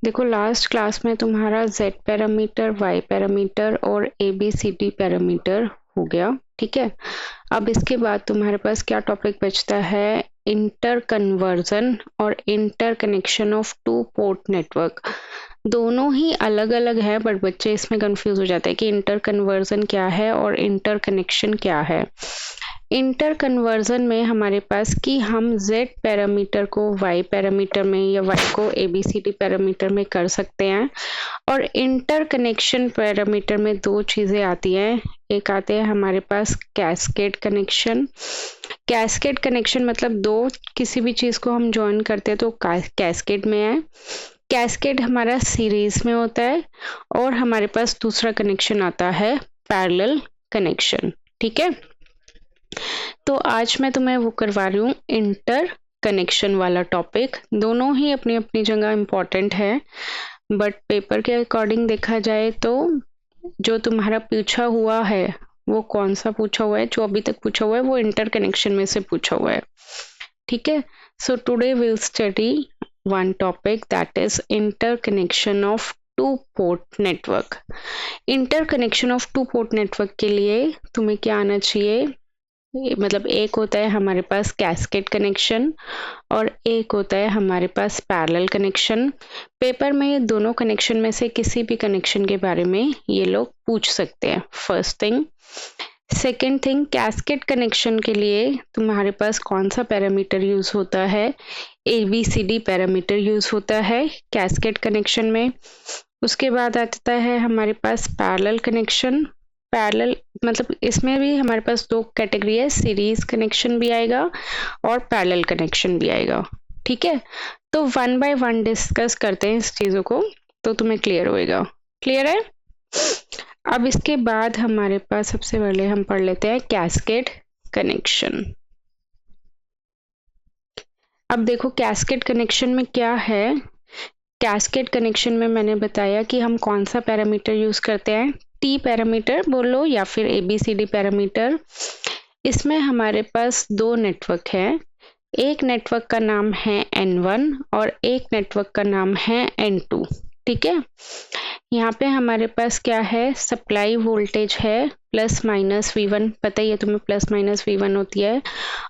देखो last class में तुम्हारा Z पैरामीटर, Y पैरामीटर और ABCD पैरामीटर हो गया, ठीक है। अब इसके बाद तुम्हारे पास क्या टॉपिक बचता है, इंटर कन्वर्जन और inter connection of two port network. दोनों ही अलग अलग है बट बच्चे इसमें कंफ्यूज हो जाते हैं कि इंटर कन्वर्जन क्या है और इंटर कनेक्शन क्या है। इंटर कन्वर्जन में हमारे पास कि हम Z पैरामीटर को Y पैरामीटर में या Y को ABCD पैरामीटर में कर सकते हैं। और इंटर कनेक्शन पैरामीटर में दो चीजें आती हैं, एक आते हैं हमारे पास कैस्केड कनेक्शन। कैस्केड कनेक्शन मतलब दो किसी भी चीज को हम ज्वाइन करते हैं तो कैस्केड में है। कैस्केड हमारा सीरीज में होता है और हमारे पास दूसरा कनेक्शन आता है पैरेलल कनेक्शन, ठीक है। तो आज मैं तुम्हें वो करवा रही हूँ इंटर कनेक्शन वाला टॉपिक। दोनों ही अपनी अपनी जगह इम्पोर्टेंट है बट पेपर के अकॉर्डिंग देखा जाए तो जो तुम्हारा पूछा हुआ है वो कौन सा पूछा हुआ है, जो अभी तक पूछा हुआ है वो इंटर कनेक्शन में से पूछा हुआ है, ठीक है। So today will study one topic that is inter connection of two port network. Inter connection of two port network के लिए तुम्हें क्या आना चाहिए, मतलब एक होता है हमारे पास कैस्केड कनेक्शन और एक होता है हमारे पास पैरेलल कनेक्शन। पेपर में ये दोनों कनेक्शन में से किसी भी कनेक्शन के बारे में ये लोग पूछ सकते हैं, first thing. Second thing, cascade connection के लिए तुम्हारे पास कौन सा पैरामीटर यूज होता है, ABCD पैरामीटर यूज होता है कैस्केड कनेक्शन में। उसके बाद आता है हमारे पास पैरेलल कनेक्शन। पैरेलल मतलब इसमें भी हमारे पास दो कैटेगरी है, सीरीज कनेक्शन भी आएगा और पैरेलल कनेक्शन भी आएगा, ठीक है। तो वन बाय वन डिस्कस करते हैं इस चीजों को तो तुम्हें क्लियर होएगा। क्लियर है? अब इसके बाद हमारे पास सबसे पहले हम पढ़ लेते हैं कैस्केड कनेक्शन। अब देखो कैस्केड कनेक्शन में क्या है। कैस्केड कनेक्शन में मैंने बताया कि हम कौन सा पैरामीटर यूज करते हैं, T पैरामीटर बोलो या फिर ABCD पैरामीटर। इसमें हमारे पास दो नेटवर्क है, एक नेटवर्क का नाम है N1 और एक नेटवर्क का नाम है N2, ठीक है। यहाँ पे हमारे पास क्या है, सप्लाई वोल्टेज है प्लस माइनस V1, पता ही है तुम्हें प्लस माइनस V1 होती है।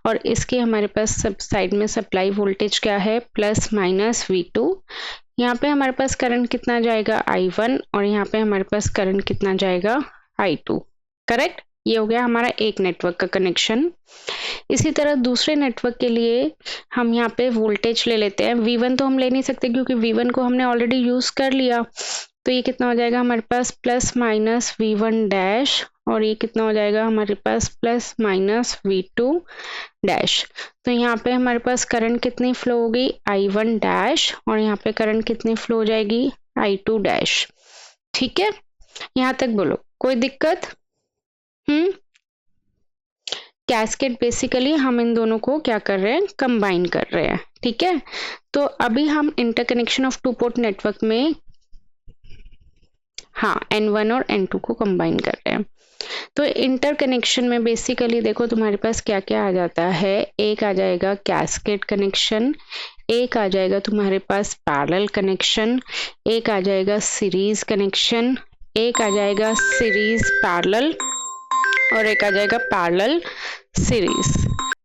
और इसके हमारे पास सब साइड में सप्लाई वोल्टेज क्या है, प्लस माइनस V2। यहाँ पे हमारे पास करंट कितना जाएगा, I1, और यहाँ पे हमारे पास करंट कितना जाएगा, I2, करेक्ट। ये हो गया हमारा एक नेटवर्क का कनेक्शन। इसी तरह दूसरे नेटवर्क के लिए हम यहाँ पे वोल्टेज ले लेते हैं। V1 तो हम ले नहीं सकते क्योंकि V1 को हमने ऑलरेडी यूज कर लिया, तो ये कितना हो जाएगा हमारे पास प्लस माइनस V1 डैश, और ये कितना हो जाएगा हमारे पास प्लस माइनस V2 डैश। तो यहाँ पे हमारे पास करंट कितनी फ्लो होगी, I1 डैश, और यहाँ पे करंट कितनी फ्लो हो जाएगी, I2 डैश, ठीक है। यहाँ तक बोलो, कोई दिक्कत? कैस्केड बेसिकली हम इन दोनों को क्या कर रहे हैं, कंबाइन कर रहे हैं, ठीक है। तो अभी हम interconnection of two port network में हाँ N1 और N2 को कंबाइन कर रहे हैं। तो इंटरकनेक्शन में बेसिकली देखो तुम्हारे पास क्या क्या आ जाता है, एक आ जाएगा कैस्केड कनेक्शन, एक आ जाएगा तुम्हारे पास पैरेलल कनेक्शन, एक आ जाएगा सीरीज कनेक्शन, एक आ जाएगा सीरीज पैरेलल, और एक आ जाएगा parallel series.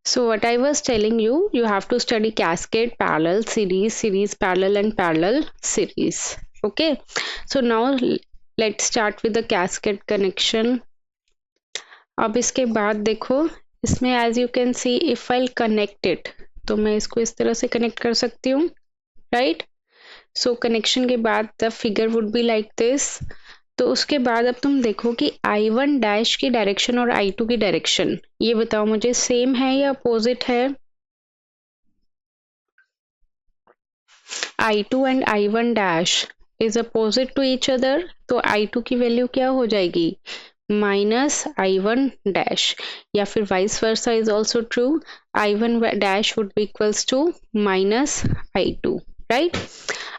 So what I was telling you, you have to study cascade, parallel, series, series, parallel and parallel series. Okay. So now let's start with the cascade connection. अब इसके बाद देखो इसमें as you can see if I'll connect it, तो मैं इसको इस तरह से कनेक्ट कर सकती हूँ, right? So connection के बाद the figure would be like this. तो उसके बाद अब तुम देखो कि I1 डैश की डायरेक्शन और I2 की डायरेक्शन, ये बताओ मुझे सेम है या अपोजिट है। I2 and I1 dash is opposite to each other, तो I2 की वैल्यू क्या हो जाएगी, माइनस I1 डैश, या फिर vice versa is also true, I1 dash would be equals to minus I2, right.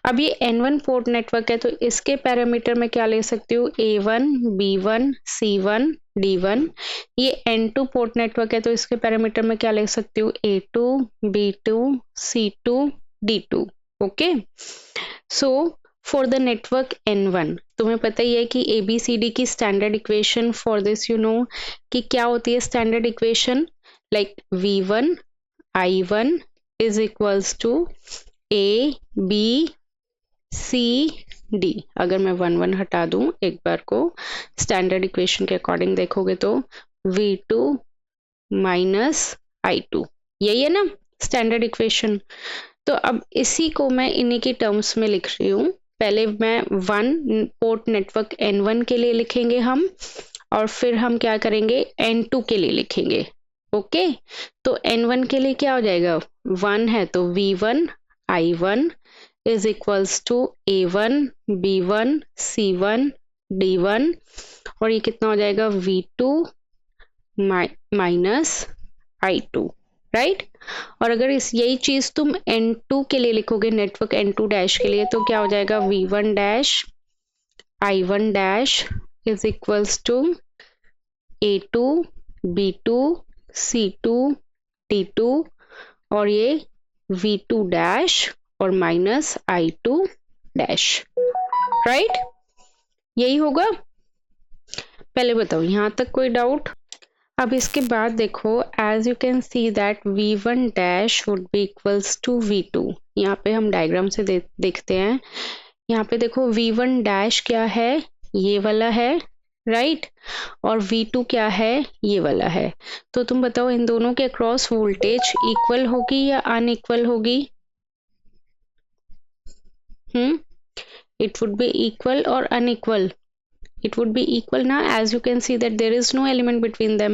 अब ये N1 पोर्ट नेटवर्क है तो इसके पैरामीटर में क्या ले सकती हूँ, A1, B1, C1, D1। ये N2 पोर्ट नेटवर्क है तो इसके पैरामीटर में क्या ले सकती हूँ, A2, B2, C2, D2। Okay, so for the network N1, तुम्हें पता ही है कि ABCD की standard equation for this you know कि क्या होती है standard equation, like V1 I1 is equals to A B C D। अगर मैं 1 हटा दूं एक बार को, स्टैंडर्ड इक्वेशन के अकॉर्डिंग देखोगे तो V2 माइनस I2, यही है ना स्टैंडर्ड इक्वेशन। तो अब इसी को मैं इन्हीं की टर्म्स में लिख रही हूँ। पहले मैं 1 पोर्ट नेटवर्क N1 के लिए लिखेंगे हम, और फिर हम क्या करेंगे N2 के लिए लिखेंगे। ओके, तो N1 के लिए क्या हो जाएगा, 1 है तो V1 I1 is equals to A1 B1 C1 D1, और ये कितना हो जाएगा V2 माइनस I2, राइट। और अगर इस यही चीज तुम N2 के लिए लिखोगे, नेटवर्क N2 डैश के लिए, तो क्या हो जाएगा V1 dash I1 dash is equals to A2 B2 C2 D2, और ये V2 डैश और माइनस I2 डैश, राइट। यही होगा। पहले बताओ यहां तक कोई डाउट। अब इसके बाद देखो, as you can see that V1 dash would be equals to V2। यहाँ पे हम डायग्राम से देखते हैं। यहाँ पे देखो V1 डैश क्या है, ये वाला है, राइट, और V2 क्या है, ये वाला है। तो तुम बताओ इन दोनों के अक्रॉस वोल्टेज इक्वल होगी या अनइक्वल होगी? इट वुड बी इक्वल और unequal? It would be equal now, as you can see that there is no element between them.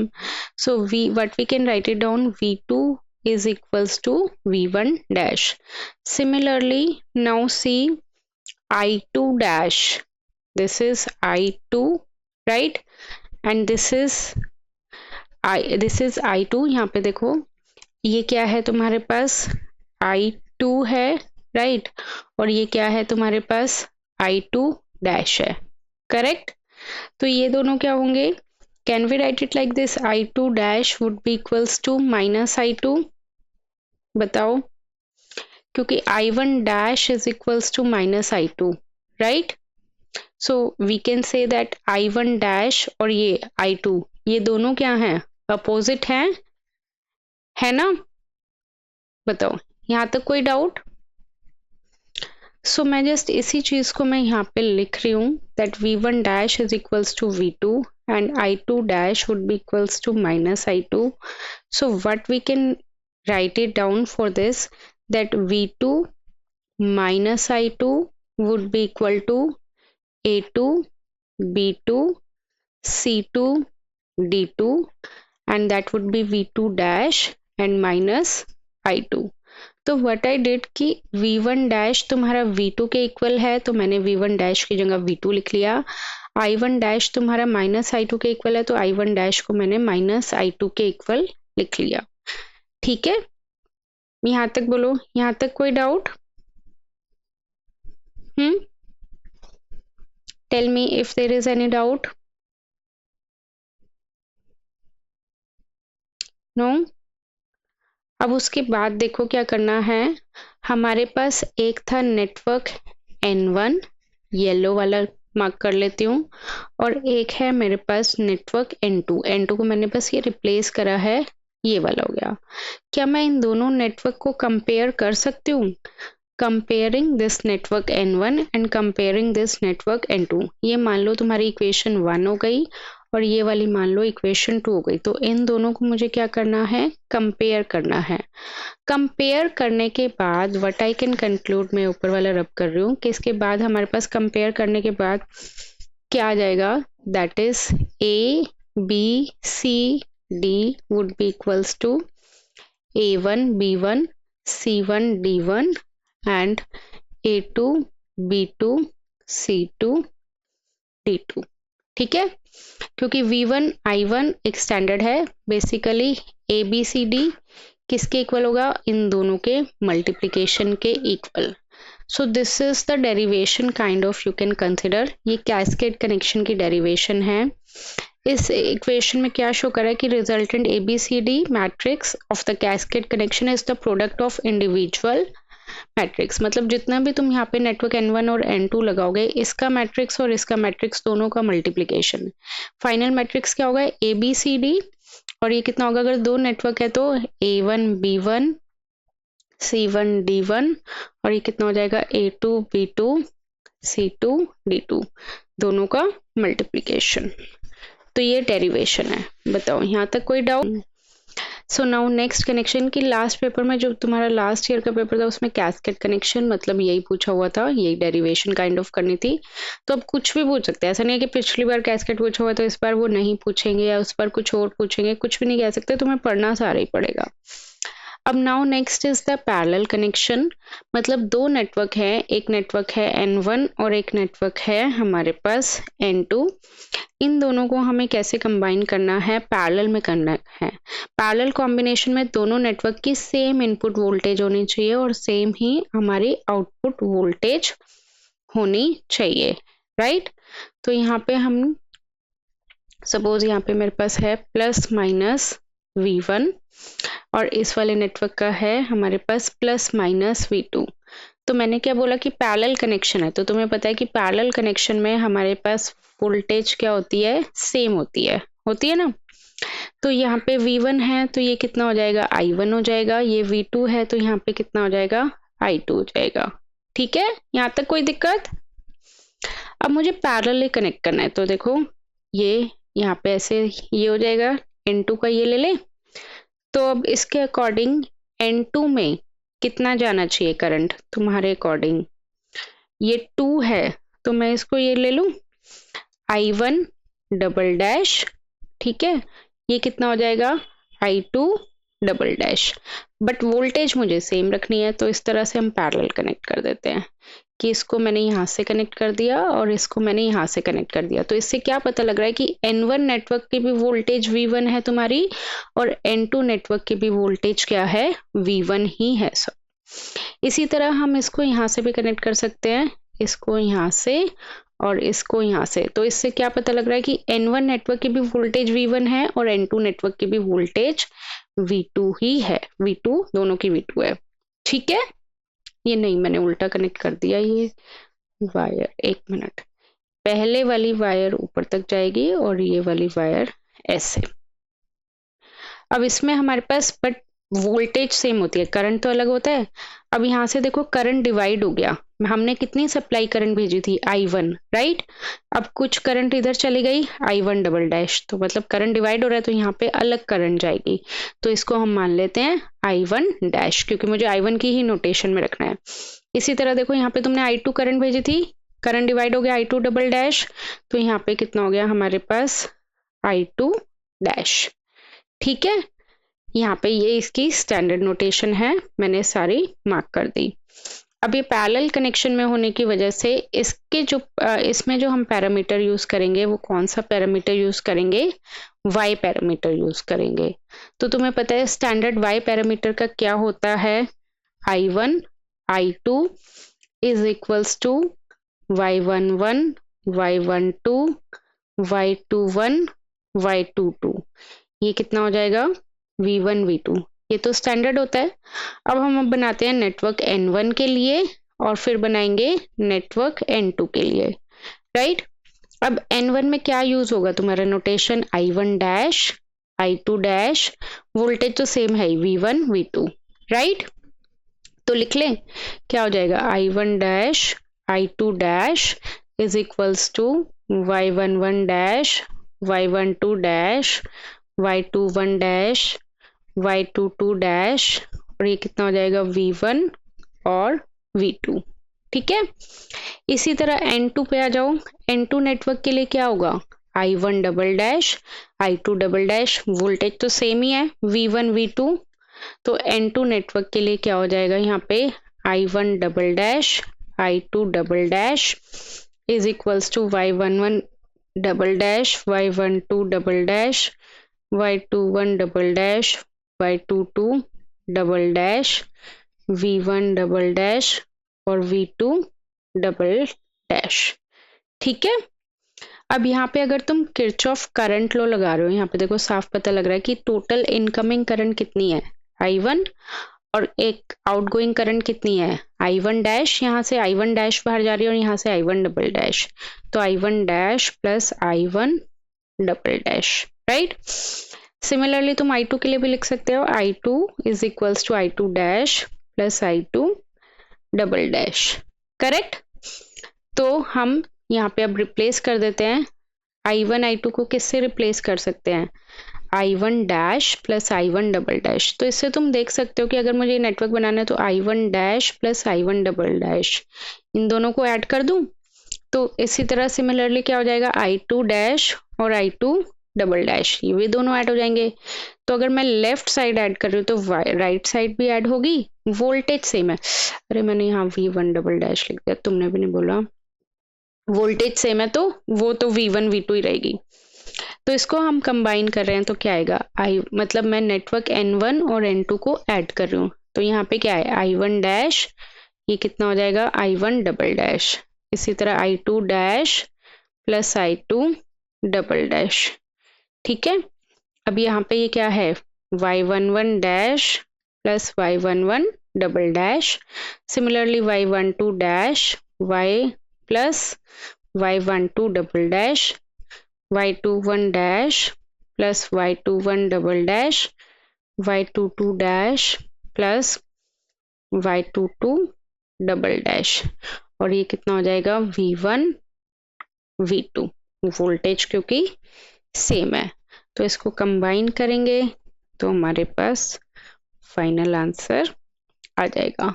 So what we can write it down, V2 is equals to V1 dash. Similarly, now see I2 dash. This is I2, right? And this is I2। यहाँ पे देखो ये क्या है तुम्हारे पास, I2 है, right, और ये क्या है तुम्हारे पास, I2 डैश है, करेक्ट। तो ये दोनों क्या होंगे, can we write it like this, I2 dash would be equals to minus I2, बताओ, क्योंकि I1 dash is equals to minus I2, right. So we can say that I1 dash और ये I2, ये दोनों क्या हैं, अपोजिट हैं, है ना। बताओ यहां तक कोई डाउट। सो मैं जस्ट इसी चीज को मैं यहाँ पे लिख रही हूँ, that V1 dash is equals to V2 and I2 dash would be equals to minus I2। So what we can write it down for this, that V2 minus I2 would be equal to A2 B2 C2 D2, and that would be V2 dash and minus I2। तो what I did कि V1 dash तुम्हारा V2 के equal है, तो मैंने V1 dash की जगह V2 लिख लिया। I1 डैश तुम्हारा माइनस I2 के इक्वल है, तो I1 डैश को मैंने माइनस I2 के इक्वल लिख लिया। ठीक है, यहाँ तक बोलो, यहाँ तक कोई doubt? Tell me if there is any doubt. No. अब उसके बाद देखो क्या करना है, हमारे पास एक था नेटवर्क N1, येलो वाला मार्क कर लेती हूँ, और एक है मेरे पास नेटवर्क N2। N2 को मैंने बस ये रिप्लेस करा है, ये वाला हो गया। क्या मैं इन दोनों नेटवर्क को कंपेयर कर सकती हूँ? Comparing this network N1 and comparing this network N2। ये मान लो तुम्हारी इक्वेशन 1 हो गई, और ये वाली मान लो इक्वेशन 2 हो गई। तो इन दोनों को मुझे क्या करना है, कंपेयर करना है। कंपेयर करने के बाद व्हाट आई कैन कंक्लूड, मैं ऊपर वाला रब कर रही हूँ, कि इसके बाद हमारे पास कंपेयर करने के बाद क्या आ जाएगा, that is ABCD would be equals to A1 B1 C1 D1 and A2 B2 C2 D2। ठीक है, क्योंकि V1 I1 एक स्टैंडर्ड है, बेसिकली ABCD किसके इक्वल होगा, इन दोनों के मल्टीप्लिकेशन के equal. So this is the derivation kind of you can consider, ये कैस्केड कनेक्शन की डेरिवेशन है। इस इक्वेशन में क्या शो कर रहा है कि resultant ABCD matrix of the cascade connection is the product of individual matrix, मतलब जितना भी तुम यहाँ पे नेटवर्क N1 और N2 लगाओगे, इसका मैट्रिक्स और इसका मैट्रिक्स दोनों का मल्टीप्लीकेशन। फाइनल मैट्रिक्स क्या होगा, ABCD, और ये कितना होगा, अगर दो नेटवर्क है तो A1 B1 C1 D1, और ये कितना हो जाएगा A2 B2 C2 D2, दोनों का मल्टीप्लीकेशन। तो ये डेरिवेशन है। बताओ यहाँ तक कोई doubt? So now next connection की लास्ट पेपर में, जो तुम्हारा लास्ट ईयर का पेपर था उसमें कैस्केड कनेक्शन मतलब यही पूछा हुआ था, यही डेरिवेशन काइंड ऑफ करनी थी। तो अब कुछ भी पूछ सकते हैं, ऐसा नहीं है कि पिछली बार कैस्केड पूछा हुआ तो इस बार वो नहीं पूछेंगे या उस बार कुछ और पूछेंगे, कुछ भी नहीं कह सकते, तुम्हें पढ़ना सारा ही पड़ेगा। अब now next is the parallel connection, मतलब दो नेटवर्क है, एक नेटवर्क है N1 और एक नेटवर्क है हमारे पास N2। इन दोनों को हमें कैसे कंबाइन करना है, पैरेलल में करना है। पैरेलल कॉम्बिनेशन में दोनों नेटवर्क की सेम इनपुट वोल्टेज होनी चाहिए और सेम ही हमारी आउटपुट वोल्टेज होनी चाहिए, राइट। तो यहाँ पे हम सपोज यहाँ पे मेरे पास है प्लस माइनस V1 और इस वाले नेटवर्क का है हमारे पास प्लस माइनस V2। तो मैंने क्या बोला कि पैरेलल कनेक्शन है, तो तुम्हें पता है कि पैरेलल कनेक्शन में हमारे पास वोल्टेज क्या होती है, सेम होती है ना। तो यहाँ पे V1 है तो ये कितना हो जाएगा, I1 हो जाएगा, ये V2 है तो यहाँ पे कितना हो जाएगा, I2 हो जाएगा। ठीक है, यहाँ तक कोई दिक्कत? अब मुझे पैरेलली कनेक्ट करना है, तो देखो ये यहाँ पे ऐसे ये हो जाएगा, N2 का ये ले ले। तो अब इसके अकॉर्डिंग N2 में कितना जाना चाहिए करंट तुम्हारे अकॉर्डिंग, ये 2 है तो मैं इसको ये ले लूं I1 डबल डैश, ठीक है, ये कितना हो जाएगा I2 double dash, but voltage मुझे सेम रखनी है, तो इस तरह से हम पैरेलल कनेक्ट कर देते हैं कि इसको मैंने यहाँ से कनेक्ट कर दिया और इसको मैंने यहाँ से कनेक्ट कर दिया। तो इससे क्या पता लग रहा है कि N1 नेटवर्क की भी वोल्टेज V1 है तुम्हारी और N2 नेटवर्क की भी वोल्टेज क्या है, V1 ही है सब। इसी तरह हम इसको यहाँ से भी कनेक्ट कर सकते हैं, इसको यहाँ से और इसको यहाँ से। तो इससे क्या पता लग रहा है कि N1 नेटवर्क की भी वोल्टेज V1 है और N2 नेटवर्क की भी वोल्टेज V2 ही है, V2 दोनों की V2 है। ठीक है, ये नहीं मैंने उल्टा कनेक्ट कर दिया ये वायर, एक मिनट, पहले वाली वायर ऊपर तक जाएगी और ये वाली वायर ऐसे। अब इसमें हमारे पास बट वोल्टेज सेम होती है, करंट तो अलग होता है। अब यहाँ से देखो करंट डिवाइड हो गया, हमने कितनी सप्लाई करंट भेजी थी, I1, राइट। अब कुछ करंट इधर चली गई I1 डबल डैश, तो मतलब करंट डिवाइड हो रहा है तो यहाँ पे अलग करंट जाएगी, तो इसको हम मान लेते हैं I1 डैश, क्योंकि मुझे I1 की ही नोटेशन में रखना है। इसी तरह देखो यहाँ पे तुमने I2 करंट भेजी थी, करंट डिवाइड हो गया I2 डबल डैश, तो यहाँ पे कितना हो गया हमारे पास I2 डैश। ठीक है, यहाँ पे ये इसकी स्टैंडर्ड नोटेशन है, मैंने सारी मार्क कर दी। अब ये पैरेलल कनेक्शन में होने की वजह से इसके जो इसमें जो हम पैरामीटर यूज करेंगे वो कौन सा पैरामीटर यूज करेंगे, Y पैरामीटर यूज करेंगे। तो तुम्हें पता है स्टैंडर्ड Y पैरामीटर का क्या होता है, I1 I2 is equals to Y11 Y12 Y21 Y22, ये कितना हो जाएगा V1 V2, ये तो स्टैंडर्ड होता है। अब हम बनाते हैं नेटवर्क N1 के लिए और फिर बनाएंगे नेटवर्क N2 के लिए, राइट। अब N1 में क्या यूज होगा तुम्हारा notation, I1 dash I2 dash, voltage तो सेम है V1 V2, राइट। तो लिख लें क्या हो जाएगा, I1 dash I2 dash is equals to Y11 dash Y12 dash Y21 dash Y22 dash, और ये कितना हो जाएगा V1 और V2। ठीक है, इसी तरह N2 पे आ जाओ, N2 नेटवर्क के लिए क्या होगा, I1 double dash I2 double dash, voltage तो सेम ही है V1 V2, तो N2 नेटवर्क के लिए क्या हो जाएगा यहाँ पे I1 double dash I2 double dash is equals to Y11 double dash Y12 double dash Y21 double dash Y22 double dash V1 double dash और V2 डबल डैश। ठीक है, अब यहाँ पे अगर तुम किरचॉफ करंट लॉ लगा रहे हो, यहाँ पे देखो साफ पता लग रहा है कि टोटल इनकमिंग करंट कितनी है I1 और एक आउटगोइंग करंट कितनी है I1 डैश, यहाँ से I1 डैश बाहर जा रही है और यहाँ से I1 डबल डैश, तो I1 dash plus I1 double dash, right. Similarly तुम I2 के लिए भी लिख सकते हो, I2 is equals to I2 dash plus I2 double dash, correct. तो हम यहाँ पे अब रिप्लेस कर देते हैं, I1 I2 को किससे रिप्लेस कर सकते हैं, I1 dash plus I1 double dash. तो इससे तुम देख सकते हो कि अगर मुझे नेटवर्क बनाना है तो I1 dash plus I1 double dash, इन दोनों को ऐड कर दूं, तो इसी तरह सिमिलरली क्या हो जाएगा, I2 डैश और I2 डबल डैश, ये भी दोनों ऐड हो जाएंगे। तो अगर मैं लेफ्ट साइड ऐड कर रही हूँ तो राइट साइड भी ऐड होगी, वोल्टेज सेम है। अरे मैंने यहाँ V1 डबल डैश लिख दिया, तुमने भी नहीं बोला, वोल्टेज सेम है तो वो तो V1 V2 ही रहेगी। तो इसको हम कंबाइन कर रहे हैं तो क्या आएगा, मतलब मैं नेटवर्क N1 और N2 को ऐड कर रही हूँ, तो यहाँ पे क्या है I1 डैश, ये कितना हो जाएगा I1 डबल डैश, इसी तरह I2 dash plus I2 double dash, ठीक है। अब यहाँ पे ये क्या है Y11 dash plus Y11 double dash, similarly Y12 dash Y plus Y12 double dash, Y21 dash plus Y21 double dash, Y22 dash plus Y22 double dash, और ये कितना हो जाएगा V1 V2, वोल्टेज क्योंकि सेम है। तो इसको कंबाइन करेंगे तो हमारे पास फाइनल आंसर आ जाएगा,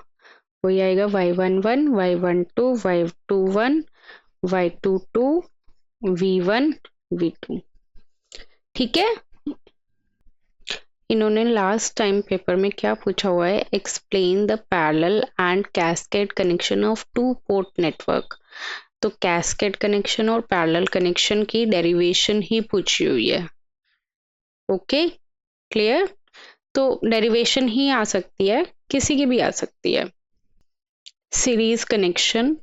वही आएगा Y11 Y12 Y21 Y22 V1 V2, ठीक है। इन्होंने लास्ट टाइम पेपर में क्या पूछा हुआ है, explain the parallel and cascade connection of two port network. तो कैस्केड कनेक्शन और पैरेलल कनेक्शन की डेरिवेशन ही पूछी हुई है, ओके क्लियर। तो डेरिवेशन ही आ सकती है, किसी की भी आ सकती है। सीरीज कनेक्शन,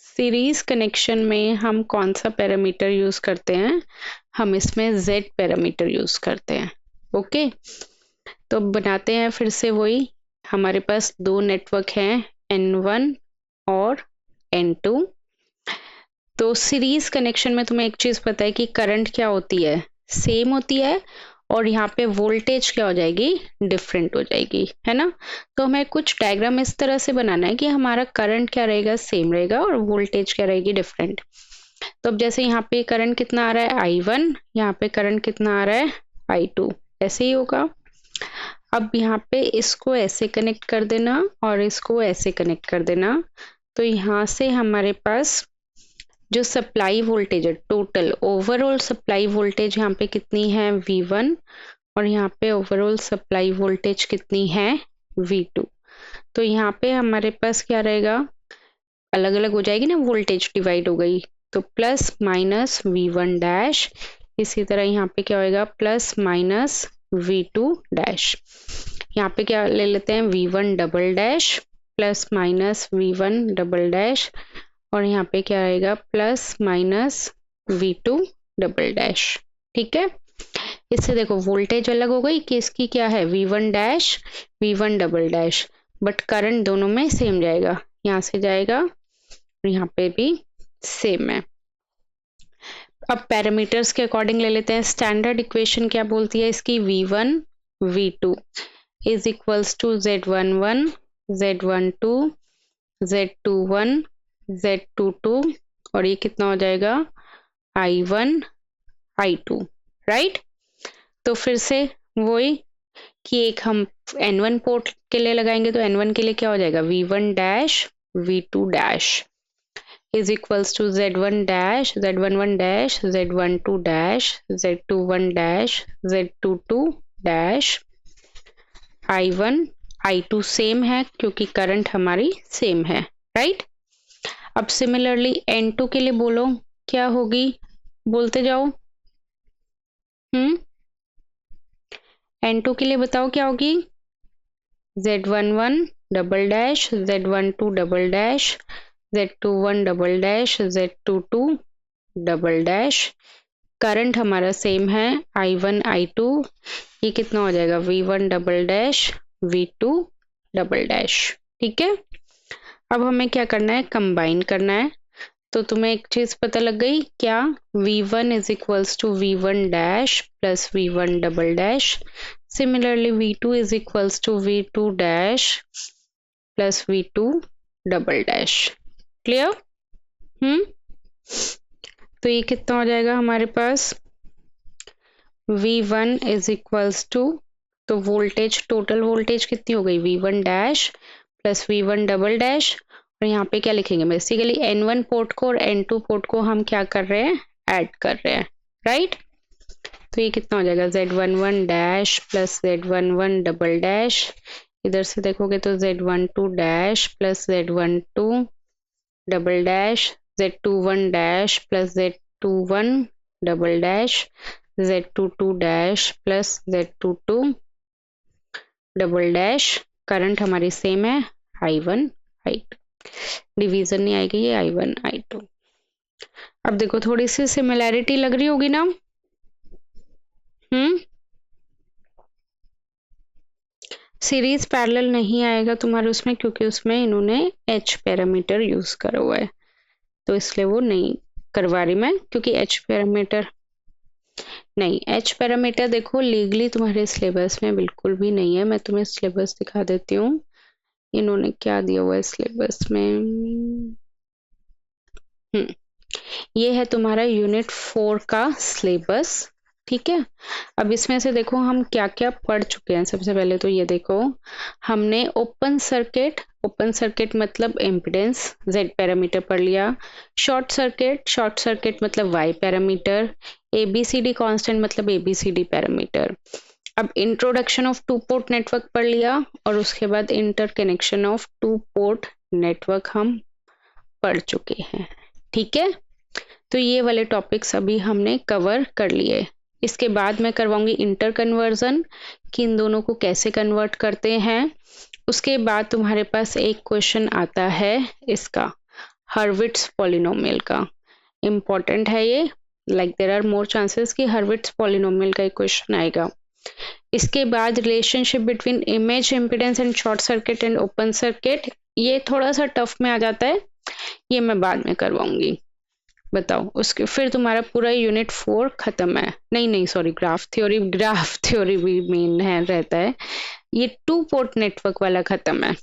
सीरीज कनेक्शन में हम कौन सा पैरामीटर यूज करते हैं, हम इसमें Z पैरामीटर यूज करते हैं, ओके। तो बनाते हैं फिर से वही, हमारे पास दो नेटवर्क हैं N1 और N2। तो सीरीज कनेक्शन में तुम्हें एक चीज पता है कि करंट क्या होती है, सेम होती है, और यहाँ पे वोल्टेज क्या हो जाएगी, डिफरेंट हो जाएगी, है ना। तो हमें कुछ डायग्राम इस तरह से बनाना है कि हमारा करंट क्या रहेगा, सेम रहेगा, और वोल्टेज क्या रहेगी, डिफरेंट। तो अब जैसे यहाँ पे करंट कितना आ रहा है I1, यहाँ पे करंट कितना आ रहा है I2, ऐसे ही होगा। अब यहाँ पे इसको ऐसे कनेक्ट कर देना और इसको ऐसे कनेक्ट कर देना, तो यहाँ से हमारे पास जो सप्लाई वोल्टेज है, टोटल ओवरऑल सप्लाई वोल्टेज यहाँ पे कितनी है V1, और यहाँ पे ओवरऑल सप्लाई वोल्टेज कितनी है V2। तो यहाँ पे हमारे पास क्या रहेगा, अलग अलग हो जाएगी ना, वोल्टेज डिवाइड हो गई, तो प्लस माइनस V1 डैश, इसी तरह यहाँ पे क्या होएगा प्लस माइनस V2 डैश। यहाँ पे क्या ले लेते हैं V1 double dash plus minus V1 double dash, और यहाँ पे क्या आएगा plus minus V2 double dash, ठीक है। इससे देखो वोल्टेज अलग हो गई कि इसकी क्या है V1 dash V1 double dash, but current दोनों में सेम जाएगा, यहाँ से जाएगा और यहाँ पे भी सेम है। अब पैरामीटर्स के अकॉर्डिंग ले लेते हैं, स्टैंडर्ड इक्वेशन क्या बोलती है इसकी, V1 V2 is equals to Z11 Z12 Z21 Z22, और ये कितना हो जाएगा I1 I2, राइट। तो फिर से वही कि एक हम N1 पोर्ट के लिए लगाएंगे, तो N1 के लिए क्या हो जाएगा V1 dash V2 dash is equals to Z1 dash Z11 dash Z12 dash Z21 dash Z22 dash I1 I2 same है क्योंकि करंट हमारी सेम है, राइट। अब सिमिलरली N2 के लिए बोलो क्या होगी, बोलते जाओ। N2 के लिए बताओ क्या होगी, Z11 double dash Z12 double dash Z21 double dash Z22 double dash. Current हमारा सेम है I1 I2, ये कितना हो जाएगा V1 double dash V2 double dash. ठीक है, अब हमें क्या करना है, कंबाइन करना है। तो तुम्हें एक चीज पता लग गई क्या, V1 is equals to V1 dash plus V1 double dash. Similarly V2 is equals to V2 dash plus V2 double dash. Clear? तो ये कितना हो जाएगा हमारे पास, V1 इज इक्वल्स टू, तो वोल्टेज, टोटल वोल्टेज कितनी हो गई, V1 dash plus V1 double dash. और यहाँ पे क्या लिखेंगे, बेसिकली N1 पोर्ट को और N2 पोर्ट को हम क्या कर रहे हैं, ऐड कर रहे हैं, राइट। तो ये कितना हो जाएगा, Z11 dash plus Z11 double dash. इधर से देखोगे तो Z12 dash plus Z12 double dash, Z21 dash plus Z21 double dash, Z22 dash plus Z22 double dash. Current हमारी सेम है, I1 I2, डिवीजन नहीं आएगी, ये I1 I2। अब देखो थोड़ी सी सिमिलैरिटी लग रही होगी ना। सीरीज पैरेलल नहीं आएगा तुम्हारे उसमें, क्योंकि उसमें इन्होंने H पैरामीटर यूज करा हुआ है, तो इसलिए वो नहीं करवा रही मैं, क्योंकि H पैरामीटर नहीं, H पैरामीटर देखो लीगली तुम्हारे सिलेबस में बिल्कुल भी नहीं है। मैं तुम्हें सिलेबस दिखा देती हूँ, इन्होंने क्या दिया हुआ है सिलेबस में। ये है तुम्हारा यूनिट 4 का सिलेबस। ठीक है, अब इसमें से देखो हम क्या क्या पढ़ चुके हैं। सबसे पहले तो ये देखो, हमने ओपन सर्किट मतलब इम्पिडेंस Z पैरामीटर पढ़ लिया। शॉर्ट सर्किट मतलब Y पैरामीटर। ABCD कांस्टेंट मतलब ABCD पैरामीटर। अब introduction of two port network पढ़ लिया, और उसके बाद interconnection of two port network हम पढ़ चुके हैं। ठीक है, तो ये वाले टॉपिक्स अभी हमने कवर कर लिए। इसके बाद मैं करवाऊंगी इंटर कन्वर्जन, कि इन दोनों को कैसे कन्वर्ट करते हैं। उसके बाद तुम्हारे पास एक क्वेश्चन आता है इसका, हर्विट्स पॉलिनोमियल का। इम्पोर्टेंट है ये, like there are more chances कि हर्विट्स पॉलिनोमियल का एक क्वेश्चन आएगा। इसके बाद relationship between image impedance and short circuit and open circuit, ये थोड़ा सा टफ में आ जाता है, ये मैं बाद में करवाऊंगी। बताओ, उसके फिर तुम्हारा पूरा यूनिट 4 खत्म है। नहीं सॉरी, ग्राफ थ्योरी भी मेन है रहता है, ये टू पोर्ट नेटवर्क वाला खत्म है।